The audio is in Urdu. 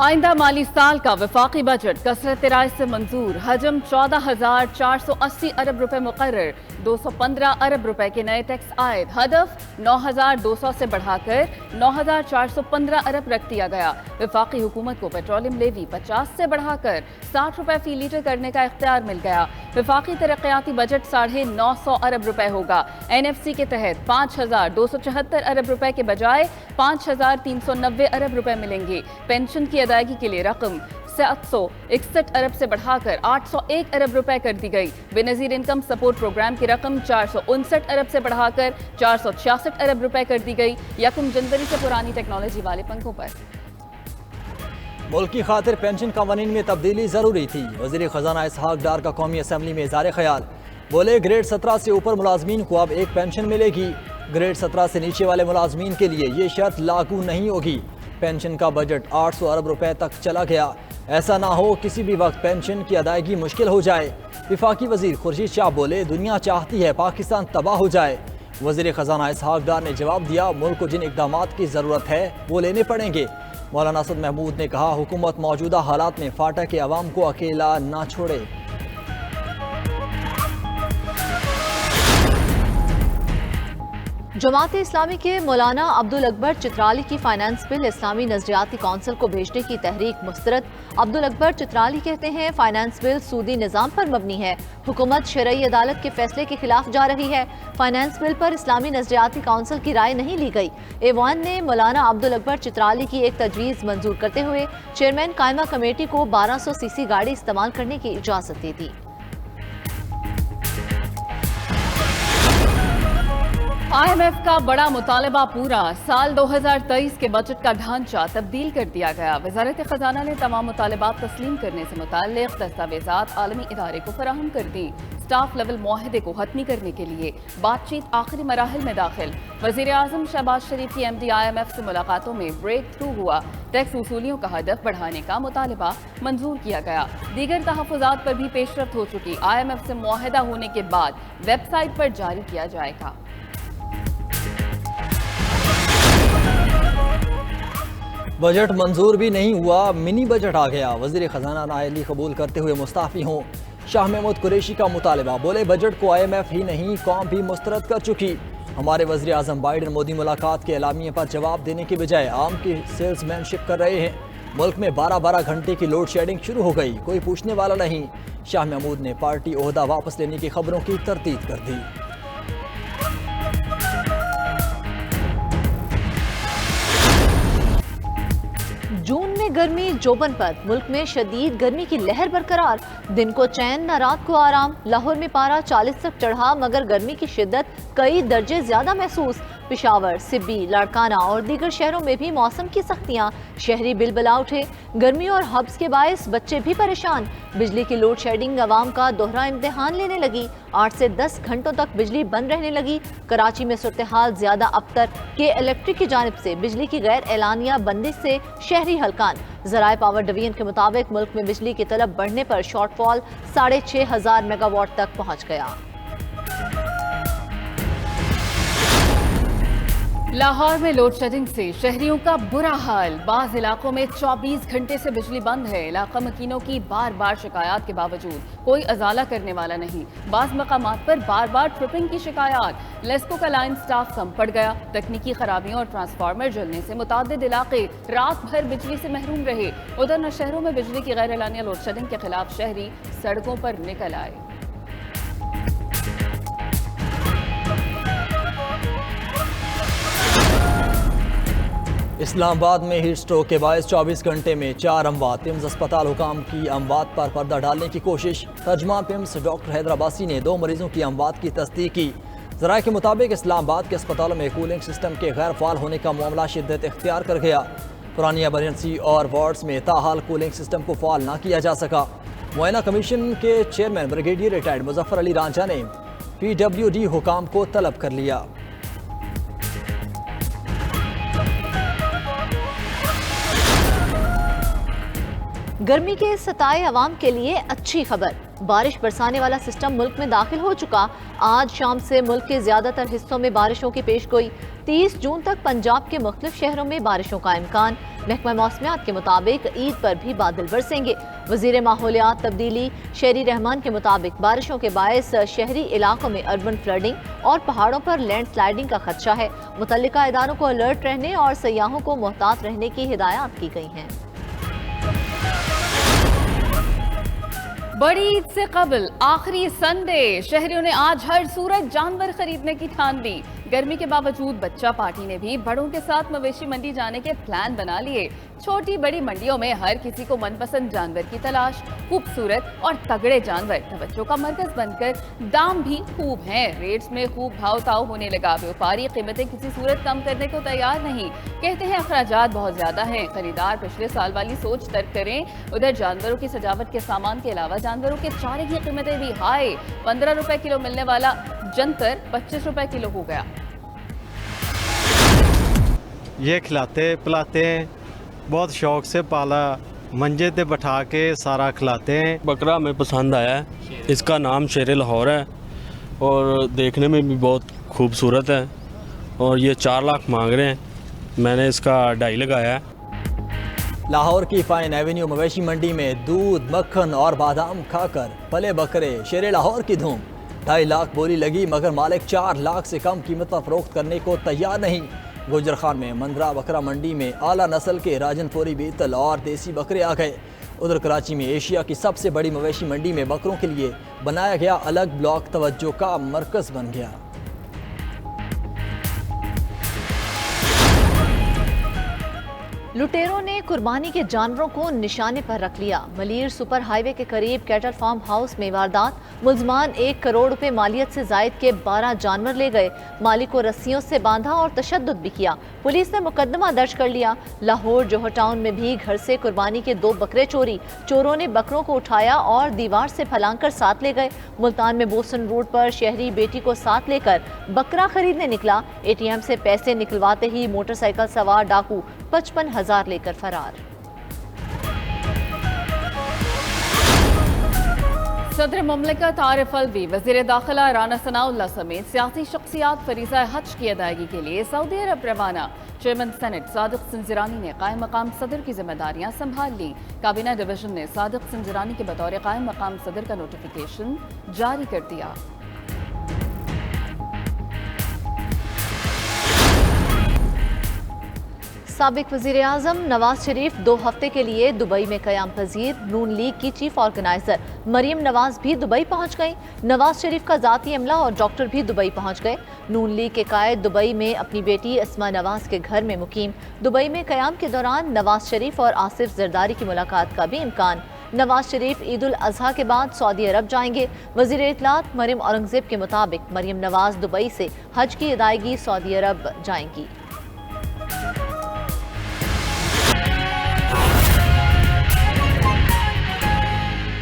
آئندہ مالی سال کا وفاقی بجٹ کثرت رائے سے منظور، حجم 14,480 ارب روپے مقرر، 215 ارب روپے کے نئے ٹیکس عائد، ہدف 9,200 سے بڑھا کر 9,415 ارب رکھ دیا گیا۔ وفاقی حکومت کو پیٹرولیم لیوی 50 سے بڑھا کر 60 روپے فی لیٹر کرنے کا اختیار مل گیا۔ وفاقی ترقیاتی بجٹ 950 ارب روپے ہوگا۔ NFC کے تحت 5,274 ارب روپے کے بجائے 5,390 ارب روپے ملیں گے۔ پینشن کی ادائیگی کے لیے رقم 761 ارب سے بڑھا کر 801 ارب روپے کر دی گئی۔ بے نظیر انکم سپورٹ پروگرام کی رقم 459 ارب سے بڑھا کر 466 ارب روپے کر دی گئی۔ 1 جنوری سے پرانی ٹیکنالوجی والے پنکھوں پر ملک کی خاطر پینشن قوانین میں تبدیلی ضروری تھی، وزیر خزانہ اسحاق ڈار کا قومی اسمبلی میں اظہار خیال۔ بولے گریڈ 17 سے اوپر ملازمین کو اب ایک پینشن ملے گی، گریڈ 17 سے نیچے والے ملازمین کے لیے یہ شرط لاگو نہیں ہوگی۔ پینشن کا بجٹ 800 ارب روپے تک چلا گیا، ایسا نہ ہو کسی بھی وقت پینشن کی ادائیگی مشکل ہو جائے۔ وفاقی وزیر خورشید شاہ بولے دنیا چاہتی ہے پاکستان تباہ ہو جائے۔ وزیر خزانہ اسحاق ڈار نے جواب دیا ملک کو جن اقدامات کی ضرورت ہے وہ لینے پڑیں گے۔ مولانا اسد محمود نے کہا حکومت موجودہ حالات میں فاٹا کے عوام کو اکیلا نہ چھوڑے۔ جماعت اسلامی کے مولانا عبدالاکبر چترالی کی فائنانس بل اسلامی نظریاتی کونسل کو بھیجنے کی تحریک مسترد۔ عبدالاکبر چترالی کہتے ہیں فائنانس بل سودی نظام پر مبنی ہے، حکومت شرعی عدالت کے فیصلے کے خلاف جا رہی ہے۔ فائنانس بل پر اسلامی نظریاتی کونسل کی رائے نہیں لی گئی۔ ایوان نے مولانا عبدالاکبر چترالی کی ایک تجویز منظور کرتے ہوئے چیئرمین قائمہ کمیٹی کو 1200 cc گاڑی استعمال کرنے کی اجازت دے دی۔ IMF کا بڑا مطالبہ پورا، سال 2023 کے بجٹ کا ڈھانچہ تبدیل کر دیا گیا۔ وزارت خزانہ نے تمام مطالبات تسلیم کرنے سے متعلق دستاویزات عالمی ادارے کو فراہم کر دی۔ سٹاف لیول معاہدے کو حتمی کرنے کے لیے بات چیت آخری مراحل میں داخل۔ وزیر اعظم شہباز شریف کی MD IMF سے ملاقاتوں میں بریک تھرو ہوا، ٹیکس وصولیوں کا ہدف بڑھانے کا مطالبہ منظور کیا گیا۔ دیگر تحفظات پر بھی پیش رفت ہو چکی، IMF سے معاہدہ ہونے کے بعد ویب سائٹ پر جاری کیا جائے گا۔ بجٹ منظور بھی نہیں ہوا، منی بجٹ آ گیا، وزیر خزانہ نااہلی قبول کرتے ہوئے مستعفی ہوں۔ شاہ محمود قریشی کا مطالبہ، بولے بجٹ کو IMF ہی نہیں قوم بھی مسترد کر چکی۔ ہمارے وزیر اعظم بائیڈن مودی ملاقات کے اعلامیے پر جواب دینے کے بجائے عام کی سیلز مین شپ کر رہے ہیں۔ ملک میں 12 گھنٹے کی لوڈ شیڈنگ شروع ہو گئی، کوئی پوچھنے والا نہیں۔ شاہ محمود نے پارٹی عہدہ واپس لینے کی خبروں کی تردید کر دی۔ جون میں گرمی جوبن پر، ملک میں شدید گرمی کی لہر برقرار، دن کو چین نہ رات کو آرام۔ لاہور میں پارہ 40 تک چڑھا مگر گرمی کی شدت کئی درجے زیادہ محسوس۔ پشاور، سبی، لاڑکانہ اور دیگر شہروں میں بھی موسم کی سختیاں، شہری بلبلا اٹھے۔ گرمی اور حبس کے باعث بچے بھی پریشان۔ بجلی کی لوڈ شیڈنگ عوام کا دوہرا امتحان لینے لگی، 8 سے 10 گھنٹوں تک بجلی بند رہنے لگی۔ کراچی میں صورتحال زیادہ ابتر، کہ الیکٹرک کی جانب سے بجلی کی غیر اعلانیہ بندش سے شہری ہلکان۔ ذرائع پاور ڈویژن کے مطابق ملک میں بجلی کی طلب بڑھنے پر شارٹ فال 6500 میگا واٹ تک پہنچ گیا۔ لاہور میں لوڈ شیڈنگ سے شہریوں کا برا حال، بعض علاقوں میں 24 گھنٹے سے بجلی بند ہے۔ علاقہ مکینوں کی بار شکایات کے باوجود کوئی ازالہ کرنے والا نہیں۔ بعض مقامات پر بار ٹرپنگ کی شکایات۔ لیسکو کا لائن سٹاف کم پڑ گیا، تکنیکی خرابیوں اور ٹرانسفارمر جلنے سے متعدد علاقے رات بھر بجلی سے محروم رہے۔ ادھر نہ شہروں میں بجلی کی غیر اعلانیہ لوڈ شیڈنگ کے خلاف شہری سڑکوں پر نکل آئے۔ اسلام آباد میں ہیٹ سٹروک کے باعث 24 گھنٹے میں 4 اموات۔ پمز اسپتال حکام کی اموات پر پردہ ڈالنے کی کوشش۔ ترجمان پمز ڈاکٹر حیدر عباسی نے 2 مریضوں کی اموات کی تصدیق کی۔ ذرائع کے مطابق اسلام آباد کے اسپتالوں میں کولنگ سسٹم کے غیر فعال ہونے کا معاملہ شدت اختیار کر گیا۔ پرانی ایمرجنسی اور وارڈز میں تاحال کولنگ سسٹم کو فعال نہ کیا جا سکا۔ معائنہ کمیشن کے چیئرمین بریگیڈیئر ریٹائرڈ مظفر علی رانجھا نے PWD حکام کو طلب کر لیا۔ گرمی کے ستائے عوام کے لیے اچھی خبر، بارش برسانے والا سسٹم ملک میں داخل ہو چکا۔ آج شام سے ملک کے زیادہ تر حصوں میں بارشوں کی پیش گوئی۔ 30 جون تک پنجاب کے مختلف شہروں میں بارشوں کا امکان۔ محکمہ موسمیات کے مطابق عید پر بھی بادل برسیں گے۔ وزیر ماحولیات تبدیلی شہری رحمان کے مطابق بارشوں کے باعث شہری علاقوں میں اربن فلڈنگ اور پہاڑوں پر لینڈ سلائیڈنگ کا خدشہ ہے۔ متعلقہ اداروں کو الرٹ رہنے اور سیاحوں کو محتاط رہنے کی ہدایات کی گئی ہیں۔ بڑی عید سے قبل آخری سنڈے شہریوں نے آج ہر صورت جانور خریدنے کی ٹھان لی۔ گرمی کے باوجود بچہ پارٹی نے بھی بڑوں کے ساتھ مویشی منڈی جانے کے پلان بنا لیے۔ چھوٹی بڑی منڈیوں میں ہر کسی کو من پسند جانور کی تلاش۔ خوبصورت اور تگڑے جانور توجہ کا مرکز بن کر دام بھی خوب ہیں۔ ریٹس میں خوب بھاؤ تاؤ ہونے لگا۔ ویوپاری قیمتیں کسی صورت کم کرنے کو تیار نہیں، کہتے ہیں اخراجات بہت زیادہ ہیں۔ خریدار پچھلے سال والی سوچ ترک کریں۔ ادھر جانوروں کی سجاوٹ کے سامان کے علاوہ جانوروں کے چارے کی قیمتیں بھی ہائی۔ 15 روپے کلو ملنے والا جنتر 25 روپے کلو ہو گیا۔ یہ کھلاتے پلاتے ہیں، بہت شوق سے پالا، منجے تے بٹھا کے سارا کھلاتے ہیں۔ بکرا ہمیں پسند آیا ہے، اس کا نام شیر لاہور ہے اور دیکھنے میں بھی بہت خوبصورت ہے، اور یہ 4 لاکھ مانگ رہے ہیں، میں نے اس کا 2.5 لگایا ہے۔ لاہور کی فائن ایونیو مویشی منڈی میں دودھ، مکھن اور بادام کھا کر پلے بکرے شیر لاہور کی دھوم۔ 2.5 لاکھ بولی لگی مگر مالک 4 لاکھ سے کم قیمت پر فروخت کرنے کو تیار نہیں۔ گوجر خان میں مندرہ بکرا منڈی میں اعلیٰ نسل کے راجن پوری بیتل اور دیسی بکرے آ گئے۔ ادھر کراچی میں ایشیا کی سب سے بڑی مویشی منڈی میں بکروں کے لیے بنایا گیا الگ بلاک توجہ کا مرکز بن گیا۔ لٹیروں نے قربانی کے جانوروں کو نشانے پر رکھ لیا۔ ملیر سپر ہائی وے کے قریب کیٹل فارم ہاؤس میں واردات، ملزمان 1 کروڑ روپے مالیت سے زائد کے 12 جانور لے گئے، مالک کو رسیوں سے باندھا اور تشدد بھی کیا۔ پولیس نے مقدمہ درج کر لیا۔ لاہور جوہر ٹاؤن میں بھی گھر سے قربانی کے 2 بکرے چوری، چوروں نے بکروں کو اٹھایا اور دیوار سے پھلانگ کر ساتھ لے گئے۔ ملتان میں بوسن روڈ پر شہری بیٹی کو ساتھ لے کر بکرا خریدنے نکلا، اے ٹی ایم سے پیسے نکلواتے ہی موٹر سائیکل سوار ڈاکو 55,000 لے کر فرار۔ صدر مملکت عارف الوی، وزیر داخلہ رانا ثناء اللہ سمیت سیاسی شخصیات فریضہ حج کی ادائیگی کے لیے سعودی عرب روانہ۔ چیئرمین سینٹ صادق سنجرانی نے قائم مقام صدر کی ذمہ داریاں سنبھال لیں۔ کابینہ ڈویژن نے صادق سنجرانی کے بطور قائم مقام صدر کا نوٹیفیکیشن جاری کر دیا۔ سابق وزیر اعظم نواز شریف 2 ہفتے کے لیے دبئی میں قیام پذیر۔ نون لیگ کی چیف آرگنائزر مریم نواز بھی دبئی پہنچ گئیں۔ نواز شریف کا ذاتی عملہ اور ڈاکٹر بھی دبئی پہنچ گئے۔ نون لیگ کے قائد دبئی میں اپنی بیٹی اسما نواز کے گھر میں مقیم۔ دبئی میں قیام کے دوران نواز شریف اور آصف زرداری کی ملاقات کا بھی امکان۔ نواز شریف عید الاضحیٰ کے بعد سعودی عرب جائیں گے۔ وزیر اطلاعات مریم اورنگزیب کے مطابق مریم نواز دبئی سے حج کی ادائیگی سعودی عرب جائیں گی۔